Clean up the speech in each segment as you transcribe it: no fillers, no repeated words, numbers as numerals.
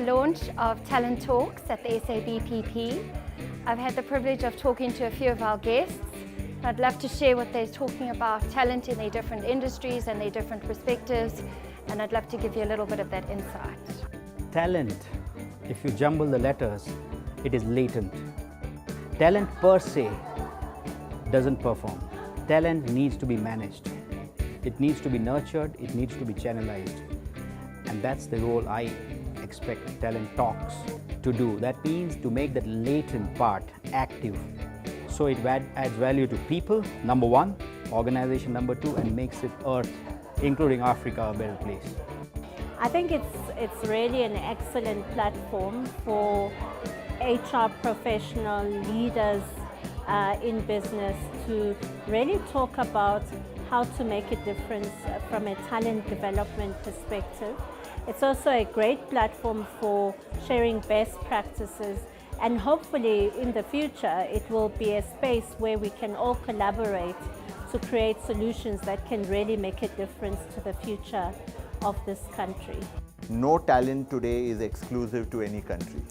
launch of Talent Talks at the SABPP. I've had the privilege of talking to a few of our guests. I'd love to share what they're talking about talent in their different industries and their different perspectives, and I'd love to give you a little bit of that insight. Talent, if you jumble the letters, it is latent. Talent per se doesn't perform. Talent needs to be managed. It needs to be nurtured, it needs to be channelized. And that's the role I expect Talent Talks to do. That means to make that latent part active. So it adds value to people, number one, organization number two, and makes it Earth, including Africa, a better place. I think it's really an excellent platform for HR professional leaders in business to really talk about how to make a difference from a talent development perspective. It's also a great platform for sharing best practices, and hopefully in the future it will be a space where we can all collaborate to create solutions that can really make a difference to the future of this country. No talent today is exclusive to any country.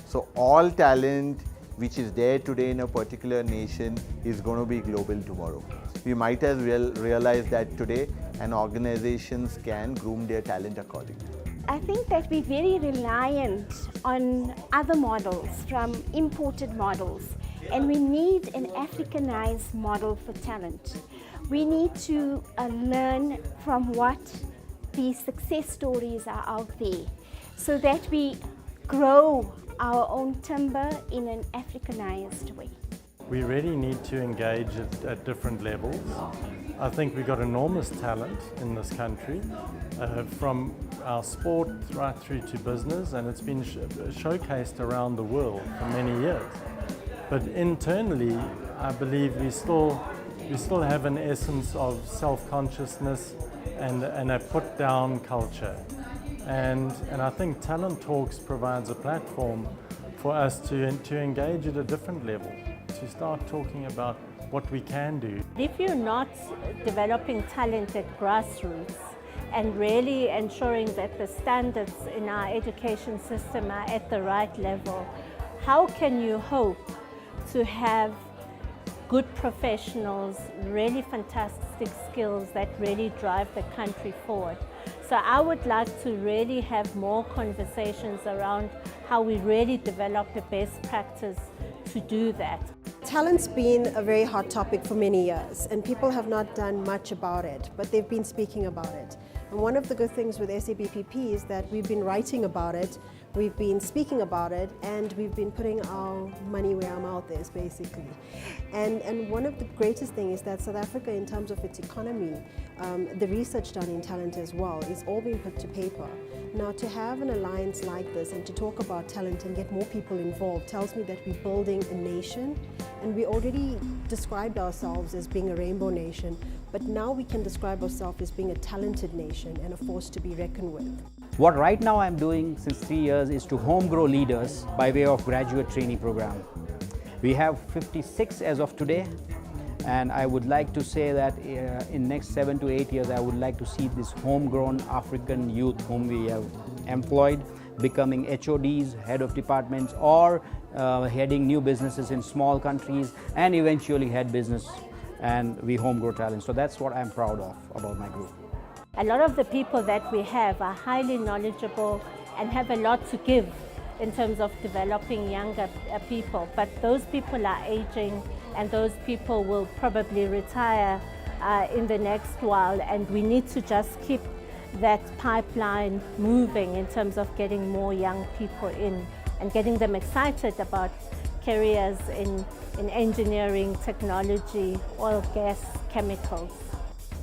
So all talent which is there today in a particular nation is going to be global tomorrow. We might as well realize that today, and organizations can groom their talent accordingly. I think that we're very reliant on other models from imported models, and we need an Africanized model for talent. We need to learn from what these success stories are out there so that we grow our own timber in an Africanized way. We really need to engage at different levels. I think we've got enormous talent in this country, from our sport right through to business, and it's been showcased around the world for many years. But internally, I believe we still have an essence of self-consciousness and a put-down culture. And I think Talent Talks provides a platform for us to engage at a different level, to start talking about what we can do. If you're not developing talent at grassroots and really ensuring that the standards in our education system are at the right level, how can you hope to have good professionals, really fantastic skills that really drive the country forward? So I would like to really have more conversations around how we really develop the best practice to do that. Talent's been a very hot topic for many years, and people have not done much about it, but they've been speaking about it. And one of the good things with SABPP is that we've been writing about it, we've been speaking about it, and we've been putting our money where our mouth is, basically. And one of the greatest things is that South Africa, in terms of its economy, the research done in talent as well, is all being put to paper. Now, to have an alliance like this and to talk about talent and get more people involved tells me that we're building a nation, and we already described ourselves as being a rainbow nation, but now we can describe ourselves as being a talented nation and a force to be reckoned with. What right now I'm doing since 3 years is to home grow leaders by way of graduate training program. We have 56 as of today, and I would like to say that in next 7 to 8 years I would like to see this homegrown African youth whom we have employed becoming HODs, head of departments, or heading new businesses in small countries, and eventually head business, and we home grow talent. So that's what I'm proud of about my group. A lot of the people that we have are highly knowledgeable and have a lot to give in terms of developing younger people, but those people are aging, and those people will probably retire in the next while, and we need to just keep that pipeline moving in terms of getting more young people in and getting them excited about careers in engineering, technology, oil, gas, chemicals.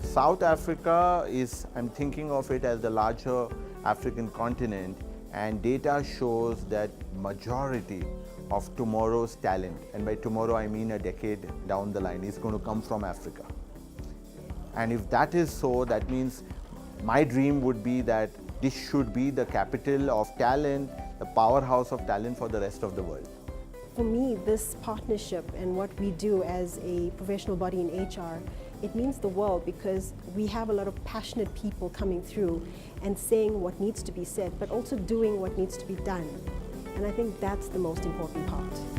South Africa is, I'm thinking of it as the larger African continent, and data shows that majority of tomorrow's talent, and by tomorrow I mean a decade down the line, is going to come from Africa. And if that is so, that means my dream would be that this should be the capital of talent, the powerhouse of talent for the rest of the world. For me, this partnership and what we do as a professional body in HR it means the world, because we have a lot of passionate people coming through and saying what needs to be said, but also doing what needs to be done. And I think that's the most important part.